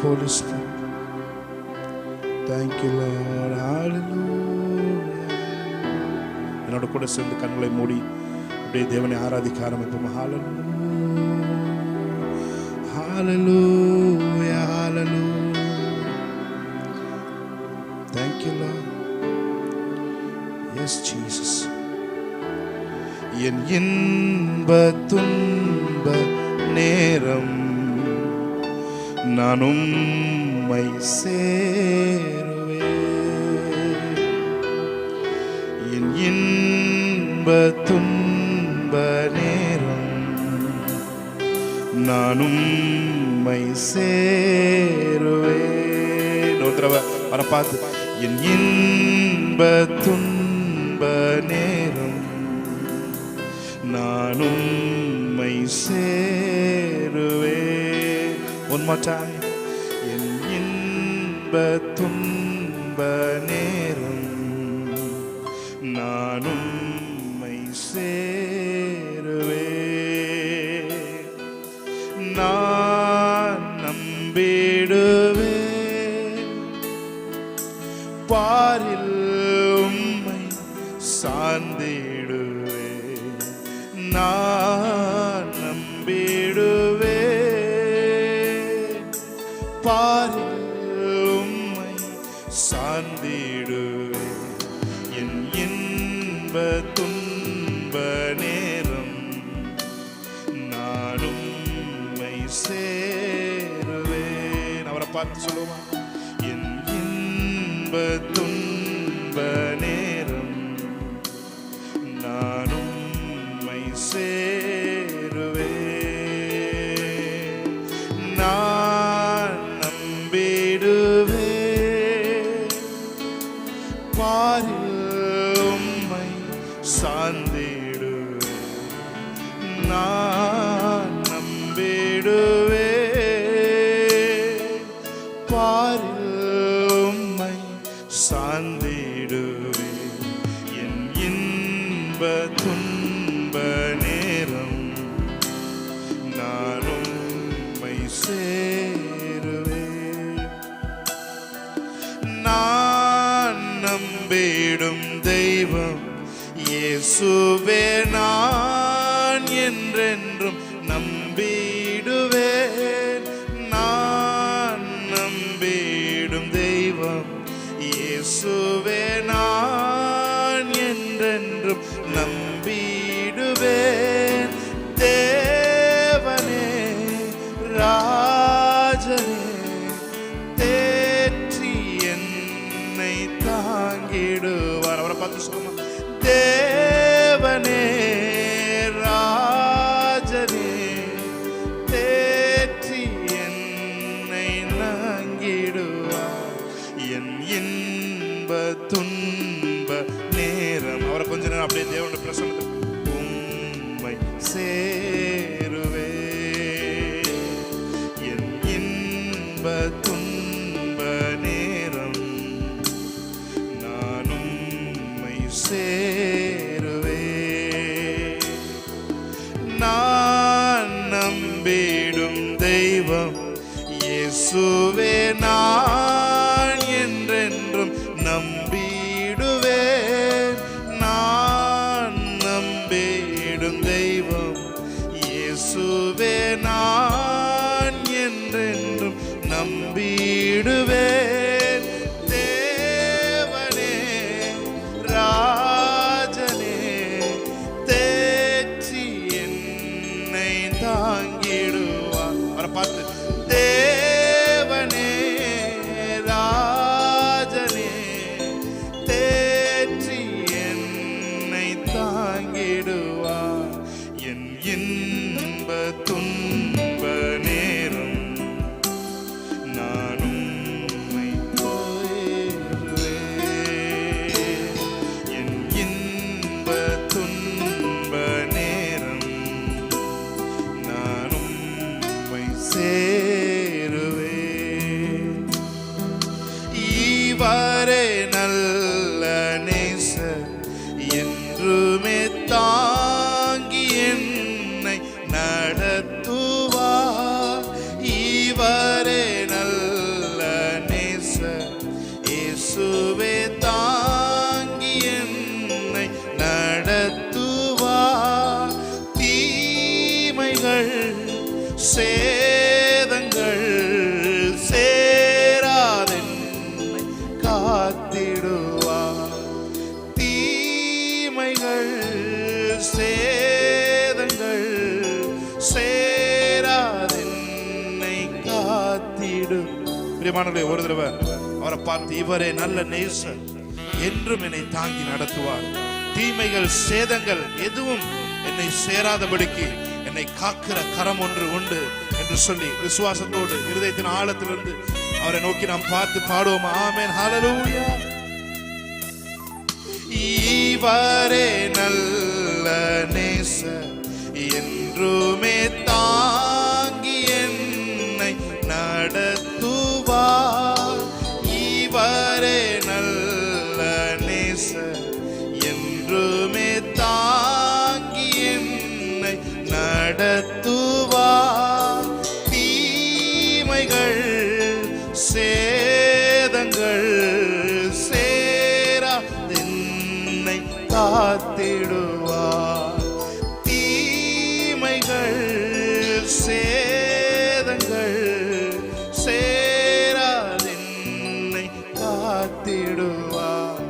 Holy Spirit. Thank you, Lord. Hallelujah. என்னோட கூட சேர்ந்து கண்களை மூடி அப்படியே தேவனை ஆராதிக்க ஆரம்பிப்போம். Hallelujah, hallelujah. Thank you, Lord. Yes, Jesus. என் இன்ப துன்ப நேரம் நான் உம்மை சேருவேன். என் இன்ப துன்ப நேரம் நான் உம்மை சேருவேன். ஒரு தடவை வர பார்த்து, என் இன்ப துன்ப நேரம் நான் உம்மை சேருவேன். One more time. என் இன்ப துன்ப நேரம் நான் உம்மை சேருவேன். நான் நம்பிடுவேன், பாரில் உம்மை சார்ந்திடுவேன். நான் நம்பிடுவேன், பாரில் உம்மை சார்ந்திடுவேன். என் இன்ப துன்ப நேரம் நான் உம்மை சேருவேன். அவரை பார்த்து சொல்லுவோமா? என் இன்ப துன்ப நேரம் நான் உம்மை சேருவேன். நான் நம்பிடுவேன், பாரில் உம்மை சார்ந்திடுவேன். நான் நம்பிடுவேன், பாரில் உம்மை சார்ந்திடுவேன். என் இன்ப துன்ப நேரம் நான் உம்மை சேருவேன். நான் நம்பிடும் தெய்வம் இயேசுவே, நான் என்றென்றும் நம்பிடுவேன். நான் நம்பிடும் தெய்வம் இயேசுவே, நான் என்றென்றும் நம்பிடுவேன். தேவனே ராஜனே தேற்றி என்னை தாங்கிடுவார். அவரை பார்த்து சொல்லுமா? தேவனே ராஜனே தேற்றி என்னை தாங்கிடுவார். என் இன்ப துன்ப நேரம். அவரை கொஞ்ச நேரம் அப்படியே தேவனுடைய பிரசன்னத்தை உம்மை சேருவேன். என் இன்ப துன்ப நேரம் நான் உம்மை சேருவேன். நான் நம்பிடும் தெய்வம் இயேசுவே, நான் என்றென்றும் நம்பிடுவேன். நான் நம்பிடும் தெய்வம் இயேசுவே, நான் என்றென்றும் நம்பிடுவேன். தேவனே ராஜனே தேற்றி என்னை தாங்கிடுவார். அவரை பார்த்து, தேவனே ராஜனே தேற்றி என்னை தாங்கிடுவார். என் இன்ப துன்ப நேரம் நான் உம்மை சேருவேன். என் இன்ப துன்ப நேரம் நான் உம்மை சேருவேன். இவரே நல்ல நேசர், என்றுமே தாங்கி என்னை நடத்துவார். இவரே நல்ல தீமைகள் சேதங்கள் சேராதென்னை காத்திடும். பிரியமானவர்களே, ஒரு தடவை அவரை பார்த்து, இவரே நல்ல நேசர், என்றும் என்னை தாங்கி நடத்துவார், தீமைகள் சேதங்கள் எதுவும் என்னை சேராதபடிக்கு என்னை காக்கிற கரம் ஒன்று உண்டு என்று சொல்லி விசுவாசத்தோடு இருதயத்தின் ஆழத்திலிருந்து அவரை நோக்கி நாம் பார்த்து பாடுவோம். ஆமென், ஹல்லேலூயா. இவரே நல்ல நேசர், என்றுமே தாங்கி என்னை நடத்துவார். இவரே நல்ல நேசர், என்றுமே தாங்கி என்னை நடத்துவார். தீமைகள் சேதங்கள் சேராதென்னை காத்திடுவார். தீமைகள் சேதங்கள் சேராதென்னை காத்திடுவார்.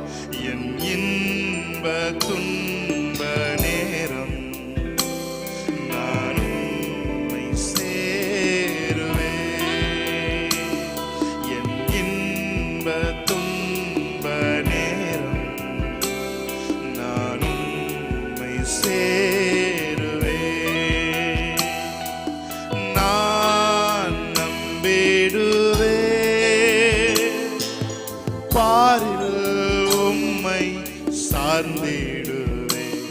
என் இன்ப துன்ப நேரம் நான் உம்மை சேருவேன். என் இன்ப துன்ப நேரம் நான் உம்மை சேருவேன். நான் நம்பிடுவேன், பாரில் உம்மை சார்ந்திடுவேன்.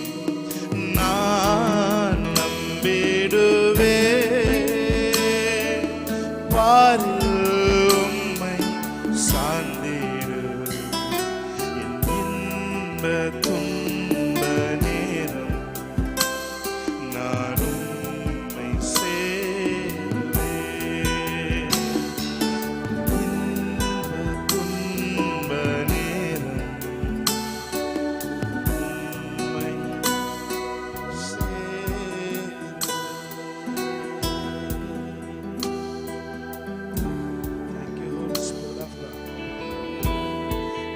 நான் நம்பிடுவேன், பாரில் உம்மை சார்ந்திடுவேன். என் இன்ப துன்ப நேரம் நான் உம்மை சேருவேன். இன்ப துன்ப நேரம் உம்மை சேருவேன். Thank you, Holy Spirit of God.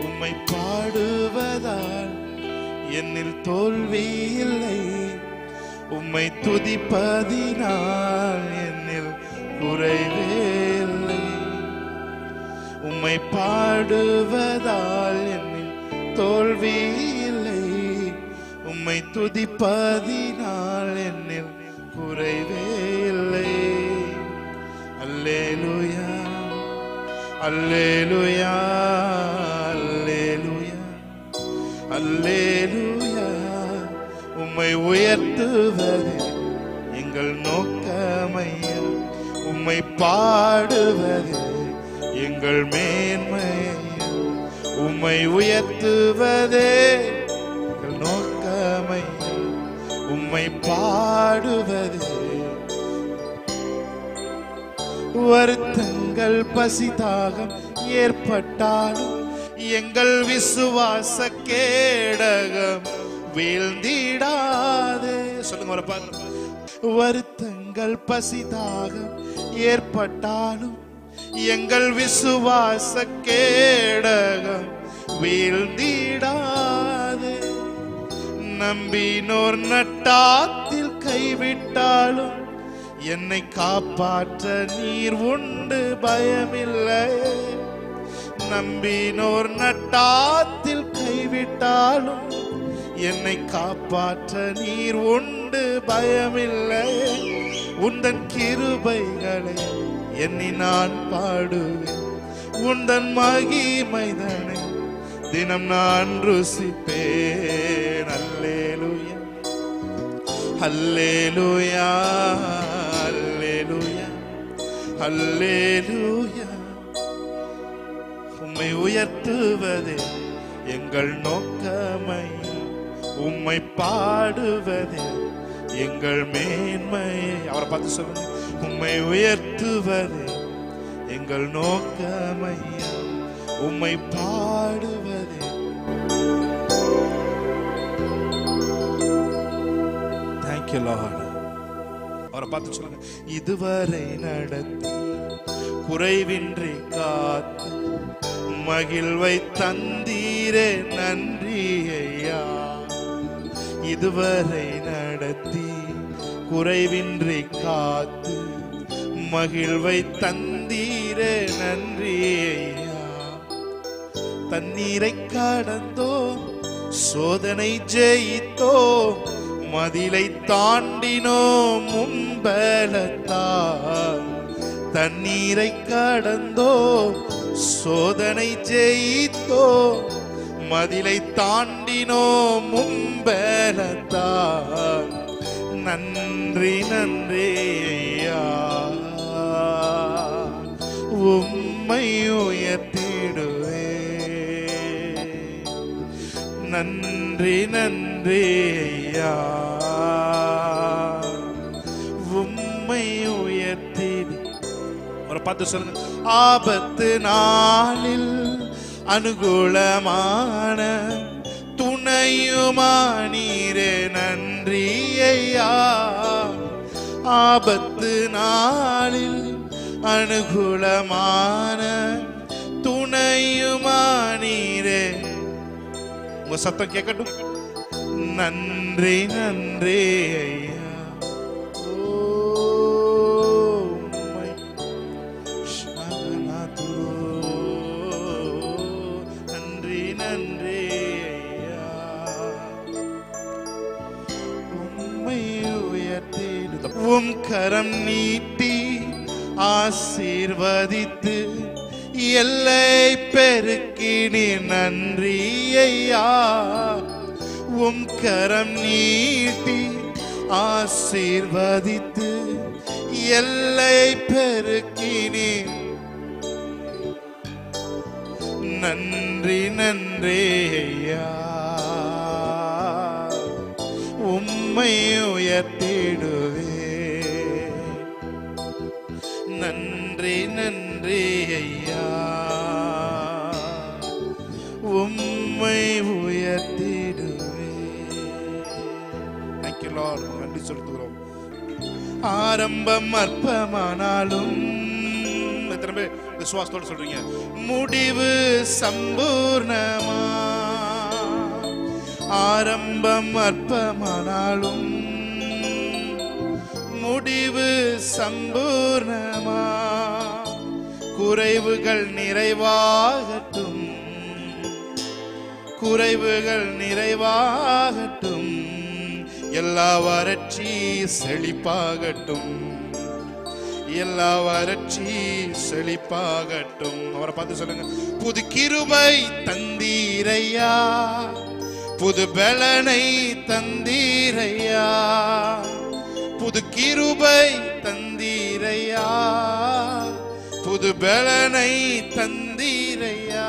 உம்மை பாடுவதால் என்னில் தோல்வி இல்லை, உம்மை துதிப்பதினால் என்னில் குறைவே இல்லை. உம்மை பாடுவதால் என்னில் தோல்வி இல்லை, உம்மை துதிப்பதினால் என்னில் குறைவே இல்லை. அல்லேலூயா, அல்லேலூயா, அல்லேலூயா, அல்லேலூயா. உம்மை உயர்த்துவது எங்கள் நோக்கமையா, உம்மை பாடுவது எங்கள் மேன்மையா. உம்மை உயர்த்துவதே எங்கள் நோக்கமையா, உம்மை பாடுவது. வருத்தங்கள் பசிதாகம் ஏற்பட்டாலும் எங்கள் விசுவாச கேடகம் வீழ்ந்திடாதே. சொல்லுங்க ஒரு பாரு. வருத்தங்கள் பசிதாகம் ஏற்பட்டாலும் எங்கள் விசுவாச கேடகம் வீழ்ந்திடாதே. நம்பினோர் நட்டாத்தில் கைவிட்டாலும் என்னை காப்பாற்ற நீர் உண்டு, பயமில்லை. நம்பினோர் நட்டாத்தில் கைவிட்டாலும் என்னை காப்பாற்ற நீர் உண்டு, பயமில்லை. உந்தன் கிருபைகளை எண்ணி நான் பாடுவேன், உந்தன் மகிமைதனை தினம் நான் ருசிப்பேன். அல்லேலூயா, அல்லேலூயா, அல்லேலூயா, அல்லேலூயா. உம்மை உயர்த்துவதே எங்கள் நோக்கமையா, உம்மை பாடுவதே எங்கள் மேன்மை. அவரை பார்த்து சொல்லுங்க. உம்மை உயர்த்துவதே எங்கள் நோக்கமையா, உம்மை பாடுவதே. Thank you, Lord. அவரை பார்த்து சொல்லுங்க. இதுவரை நடத்தி குறைவின்றி காத்து மகிழ்வை தந்தீரே, நன்றி ஐயா. இதுவரை நடத்தி குறைவின்றி காத்து மகிழ்வை தந்தீரே நன்றி ஐயா. தண்ணீரை கடந்தோ சோதனை ஜெயித்தோ மதிலை தாண்டினோ முன்பலத்தா. தண்ணீரை கடந்தோ சோதனை ஜெயித்தோ மதிலை தாண்டினோ முன்பலத்தா. நன்றி நன்றி ஐயா, உம்மை உயர்த்திடுவே. நன்றி நன்றி ஐயா, உம்மை உயர்த்திடு. ஒரு 10 சொல்லுங்க. ஆபத்து நாளில் அனுகூலமான துணையுமானீரே நன்றி ஐயா. ஆபத்து நாளில் அனுகூலமான துணையுமானீரே. உங்க சத்தம் கேட்கட்டும். நன்றி நன்றி ஐயா. நன்றி நன்றி ஐயா, உம்மை உயர்த்திடு. உம் கரம் நீட்டி ஆசீர்வதித்து எல்லை பெருக்கினி நன்றி ஐயா. உம் கரம் நீட்டி ஆசீர்வதித்து எல்லை பெருக்கினி நன்றி நன்றி ஐயா, உம்மை உயர்த்திடுவே. நன்றி நன்றி ஐயா, உம்மை உயர்த்திடுவே. Thank you Lord. நன்றி செலுத்துகிறோம். ஆரம்பம் அற்பமானாலும், எத்தனை பேர் விசுவாசத்தோடு சொல்றீங்க? முடிவு சம்பூர்ணமா. ஆரம்பம் அற்பமானாலும் முடிவு சம்பூர்ணமா. குறைவுகள் நிறைவாகட்டும், குறைவுகள் நிறைவாகட்டும். எல்லா வறட்சி செழிப்பாகட்டும், எல்லா வறட்சி செழிப்பாகட்டும். அவரை பார்த்து சொல்லுங்க. புது கிருபை தந்தீரையா, புது பலனை தந்தீரையா. புது கிருபை தந்தீரையா, புது பலனை தந்தீரையா.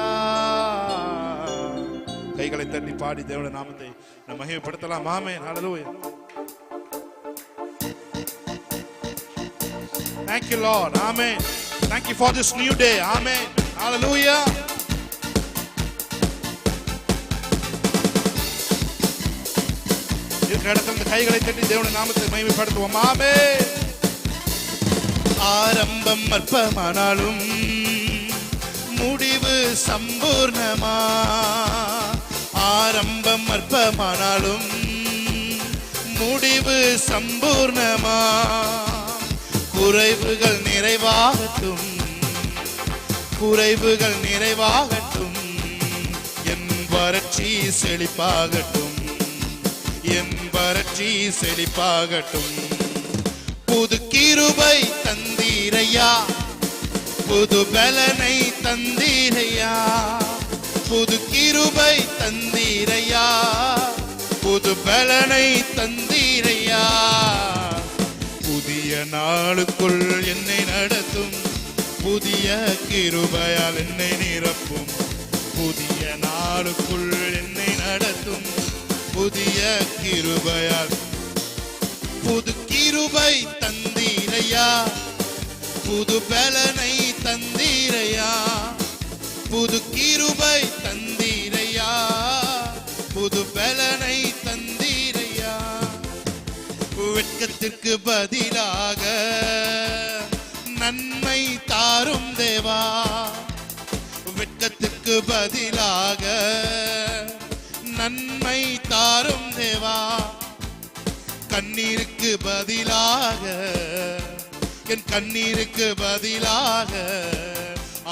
கைகளை தட்டி பாடி தேவனுடைய நாமத்தை நம்ம மகிமைப்படுத்தலாம். ஆமென். ஹல்லேலூயா. Thank you Lord. Amen. Thank you for this new day. Amen. Hallelujah. இருக்கிற இடத்துல கைகளை தட்டி தேவனுடைய நாமத்தை மகிமைப்படுத்துவோம். ஆமென். ஆரம்பம் அற்பமானாலும் முடிவு சம்பூர்ணமா. ஆரம்பம் அற்பமானாலும் முடிவு சம்பூர்ணமா. குறைவுகள் நிறைவாகட்டும், குறைவுகள் நிறைவாகட்டும். என் வறட்சி செழிப்பாகட்டும், என் வறட்சி செழிப்பாகட்டும். புது கிருபை தந்தீரையா, புது பலனை தந்தீரையா. புது கிருபை தந்தீரையா, புது பலனை தந்தீரையா. புதிய நாளுக்குள் என்னை நடத்தும், புதிய கிருபையால் என்னை நிரப்பும். புதிய நாளுக்குள் என்னை நடத்தும், புதிய கிருபையால். புது கிருபை தந்தீரையா, புது பலனை தந்தீரையா. புது கிருபை தந்தீரையா, புது பலனை தந்தீரையா. வெட்கத்திற்கு பதிலாக நன்மை தாரும் தேவா. வெட்கத்திற்கு பதிலாக நன்மை தாரும் தேவா. கண்ணீருக்கு பதிலாக, என் கண்ணீருக்கு பதிலாக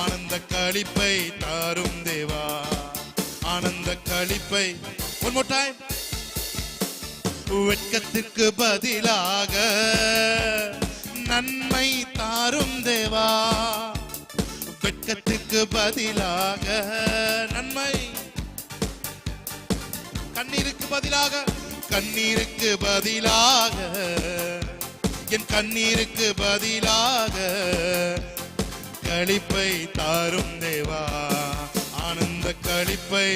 ஆனந்த களிப்பை தாரும் தேவா, ஆனந்த களிப்பை. one more time. வெட்கத்திற்கு பதிலாக நன்மை தாரும் தேவா, வெட்கத்திற்கு பதிலாக நன்மை. கண்ணீருக்கு பதிலாக, கண்ணீருக்கு பதிலாக, என் கண்ணீருக்கு பதிலாக களிப்பை தாரும் தேவா, ஆனந்த களிப்பை.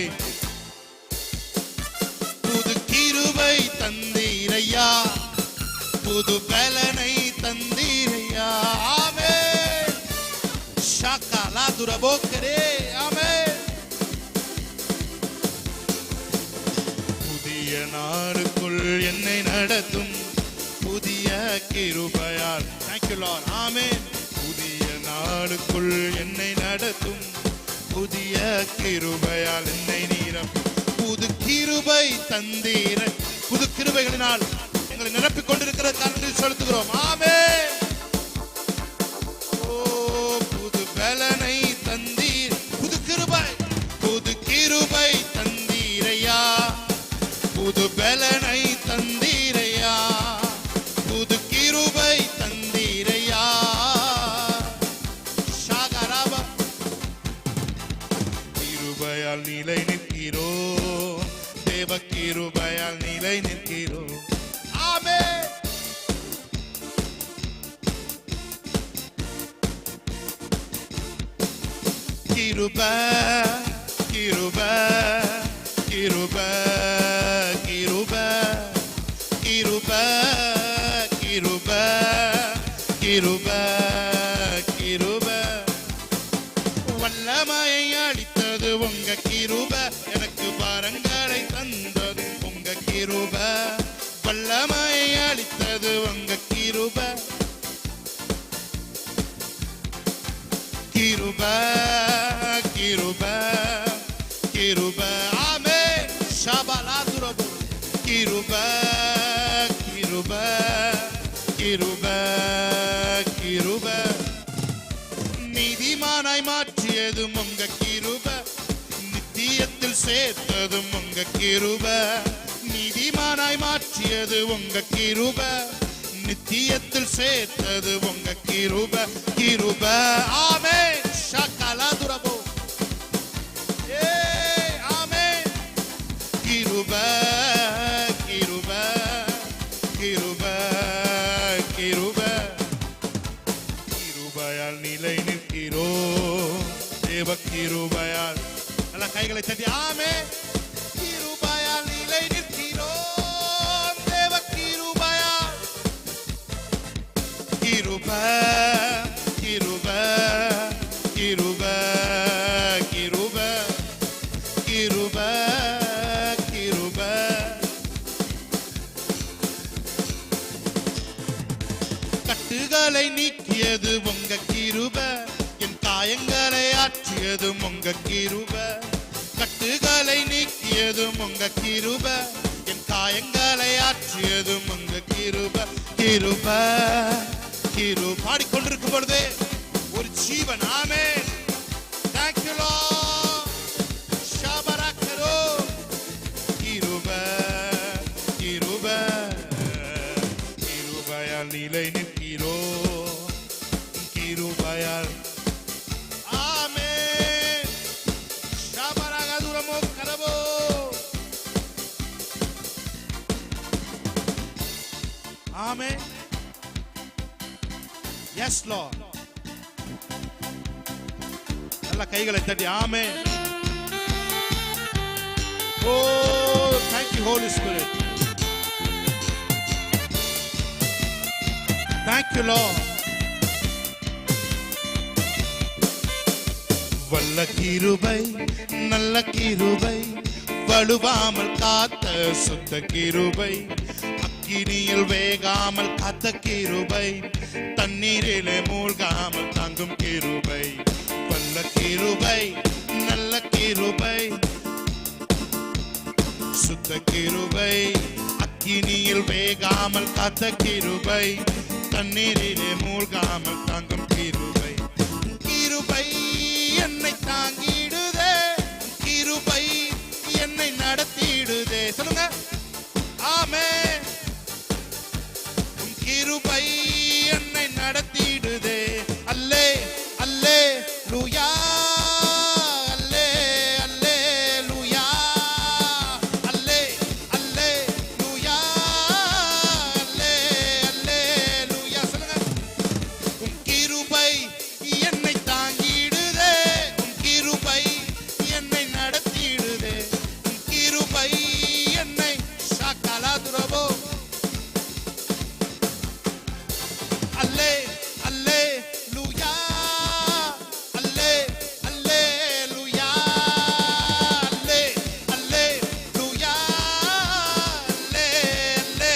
புது கிருபை தந்தீரையா, புது பலனை தந்தீரையா. ஆமென். ஷாக்கலா துரபோக்கரே. ஆமென். புதிய நாளுக்குள் என்னை நடத்தும் புதிய கிருபையால். Thank you Lord. ஆமென். புதிய நாளுக்குள் என்னை நடத்தும் புதிய கிருபையால் என்னை நிரப்பும். புது கிருபை தந்தீர, புது கிருபைகளினால் எங்களை நிரப்பிக் கொண்டிருக்கிற நன்றி செலுத்துகிறோம். ஆமென். ஓ புது பலனை தந்தீர், புது கிருபை, புது கிருபை தந்தீரையா, புது பலனை தந்தீரையா, புது கிருபை தந்தீரையா. ஷாகராபா. கிருபையால் நிலை நிற்கிறோம், தேவ கிருபையால் நிலை நிற்கிறோம். ஆமென். கிருபை, கிருபை, கிருபை, கிருபை, கிருபை, கிருபை, கிருபை, கிருபை. வல்லமையை அளித்தது உங்க கிருபை, எனக்கு பாரங்களை தந்தது உங்க கிருபை. வல்லமையை அளித்தது உங்க கிருபை, கிருபை, கிருபை, கிருபை. ஆமென். ஷபலாதுரபு. கிருபை, கிருபை, கிருபை, கிருபை. நீதிமானாய் மாற்றியதும் உங்க கிருபை, நித்தியத்தில் சேர்த்ததும் உங்க கிருபை. நீதிமானாய் மாற்றியது உங்க கிருபை, நித்தியத்தில் சேர்த்தது உங்க கிருபை, கிருபை. ஆமென். ஷகலதுரபு. ஏய் ஆமென். கிருபை, கிருபை, கிருபை, கிருபை. கிருபையால் நிலை நிற்கிறோம், தேவ கிருபையால். நல்ல கைகளை தட்டி ஆமென். கிருபையால் நிலை நிற்கிறோம், தேவ கிருபையால். கிருபை, கிருபை, கிருபை, கிருபை, கிருபை, கிருபை. கட்டுகளை நீக்கியது உங்க கிருபை, என் காயங்களை ஆற்றியது உங்க கிருபை. கட்டுகளை நீக்கியது உங்க கிருபை, என் காயங்களை ஆற்றியது உங்க கிருபை, கிருபை, கிருபை. பாடிக்கொண்டிருக்கும் பொழுதே ஒரு ஜீவன். ஆமென். Thank you Lord. ஷபரக்கரோ. கிருபை, கிருபை, கிருபையால் நிலை நிற்கிறோம், கிருபையால். ஆமென். ஷபரகதுரமோ கரபோ. ஆமென். Yes Lord. நல்ல கைகளை தட்டி ஆமென். Oh, thank you Holy Spirit. Thank you Lord. வல்ல கிருபை, நல்ல கிருபை, வலுவாமல் காத்த சுத்த கிருபை, அக்கினியில் வேகாமல் காத்த கிருபை, தண்ணீரிலே மூழ்காமல் தாங்கும் கிருபை. வல்ல கிருபை, நல்ல கிருபை, சுத்த கிருபை, அக்கினியில் வேகாமல் காத்த கிருபை, தண்ணீரிலே மூழ்காமல் தாங்கும் கிருபை. கிருபை என்னை தாங்கிடுதே, கிருபை என்னை நடத்திடுதே. சொல்லுங்க ஆமென். கிருபை என்னை நடத்திடுதே. அல்லே அல்லே லூயா, அல்லே அல்லே லூயா, அல்லே அல்லே லூயா, அல்லே அல்லே லூயா. சொல்லுங்க உம் கிருபை என்னை தாங்கிடுதே, உம் கிருபை என்னை நடத்திடுதே, உம் கிருபை என்னை சாக்கலாதுரபோ. அல்லே அல்லே லூயா, அல்லே அல்லே லூயா, அல்லே அல்லே லூயா, அல்லே அல்லே.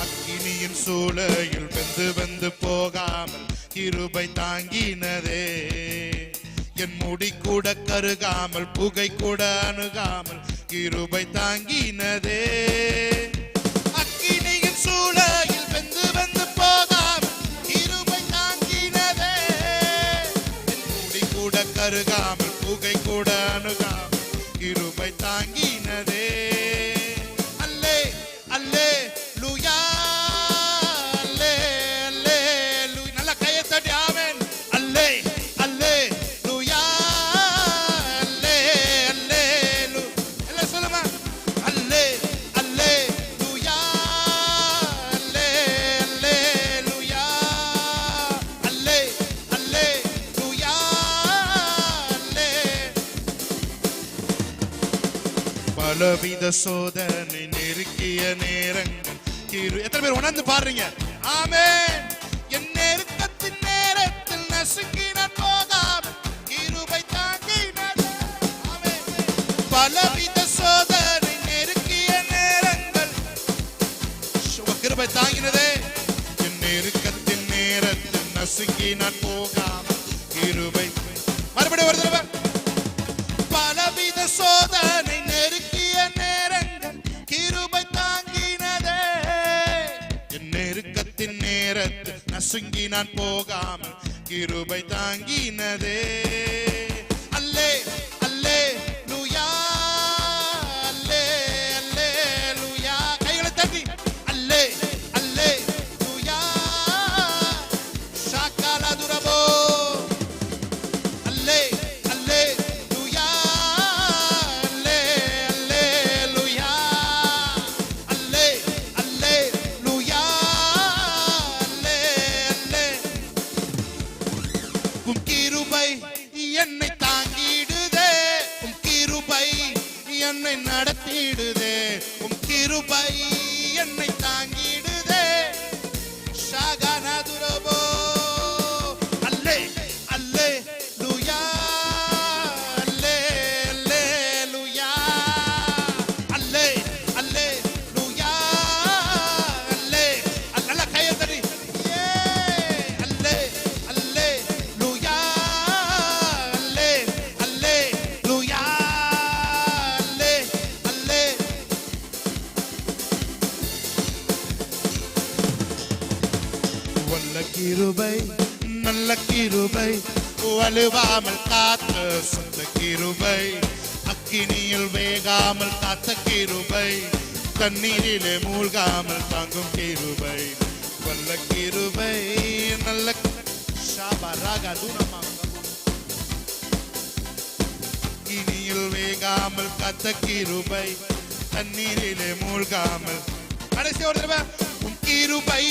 அக்கினியின் சூளையில் வெந்து வெந்து போகாமல் கிருபை தாங்கினதே, என் முடி கூட கருகாமல் புகை கூட அணுகாமல் கிருபை தாங்கினதே. அக்கினியின் சூளையில் வெந்து வெந்து போகாமல் கிருபை தாங்கினதே, என் முடி கூட கருகாமல் புகை கூட அணுகாமல் கிருபை தாங்கினதே. அல்லே அல்லே லூயா, அல்லே அல்லே லூயா. நல்ல கையை தட்டி ஆமென். அல்லே அல்லே லூயா, அல்லே அல்லே லூ. எல்லாம் சொல்லுமா அல்லே அல்லே லூயா, அல்லே அல்லே லூயா, அல்லே அல்லே லூயா, அல்லே. பலவித சோதனை நெருக்கிய நேரங்கள் எத்தனை பேர் உணர்ந்து பாடுறீங்க ஆமென். என் நெருக்கத்தின் நேரத்தில் நசுங்கி நான் போகாமல் கிருபை தாங்கினதே. ஆமென். பலவித சோதனை நெருக்கிய நேரங்கள் கிருபை தாங்கினதே. என் நெருக்கத்தின் நேரத்தில் நசுங்கி நான் போகாமல் கிருபை. மறுபடியும் ஒரு தடவை. பலவித சோதனை நெருக்கிய நேரங்கள் கிருபை தாங்கினதே, என் நெருக்கத்தின் நேரத்தில் நசுங்கி நான் போகாமல் கிருபை தாங்கினதே. அல்லே அல்லே லூயா, அல்லே அல்லே லூயா. கைகளை தட்டி அல்லே அல்லே லூயா, சாக்கலாதுரபோ. அல்லே அல்லே லூயா, அல்லே அல்லே லூயா, அல்லே அல்லே லூயா, அல்லே அல்லே. உம் கிருபை என்னை தாங்கிடுதே, உம் கிருபை என்னை நடத்திடுதே, உம் கிருபை என்னை தாங்கிடுதே. ஷாகனாதுரபோ. அல்லே அல்லே லூயா, அல்லே அல்லே லூயா, அல்லே அல்லே லூயா, அல்லே. நல்ல கையை தட்டி ஏ. அல்லே அல்லே லூயா, அல்லே அல்லே லூயா, அல்லே அல்லே. வல்ல கிருபை நல்ல கிருபை, வலுவாமல் காத்த சொந்த கிருபை, அக்கினியில் வேகாமல் காத்த கிருபை, தண்ணீரிலே மூழ்காமல் தாங்கும் கிருபை. வல்ல கிருபை நல்ல அக்கினியில் வேகாமல் காத்த கிருபை, தண்ணீரிலே மூழ்காமல். கடைசி ஒரு தடவை. உன் கிருபை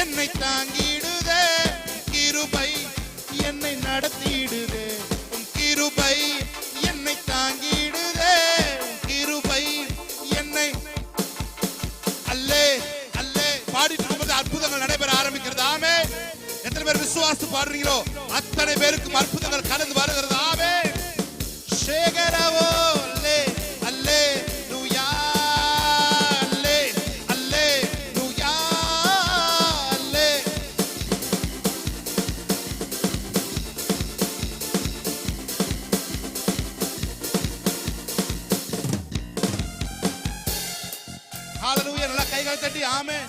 என்னை தாங்கிடுதே, கிருபை என்னை நடத்திடுதே, உன் கிருபை என்னை தாங்கிடுதே, உன் கிருபை என்னை. அல்லே அல்லே. பாடிட்டு இருக்கும்போது அற்புதங்கள் நடைபெற ஆரம்பிக்கிறது. ஆமென். எத்தனை பேர் விசுவாசித்து பாடுறீங்களோ அத்தனை பேருக்கும் அற்புதங்கள் கடந்து வருகிறது. ஆமென். சேகரவோ. அல்லே அல்லே லூயா, அல்லே அல்லே லூயா, அல்லே. கைகள் தட்டி ஆமென்.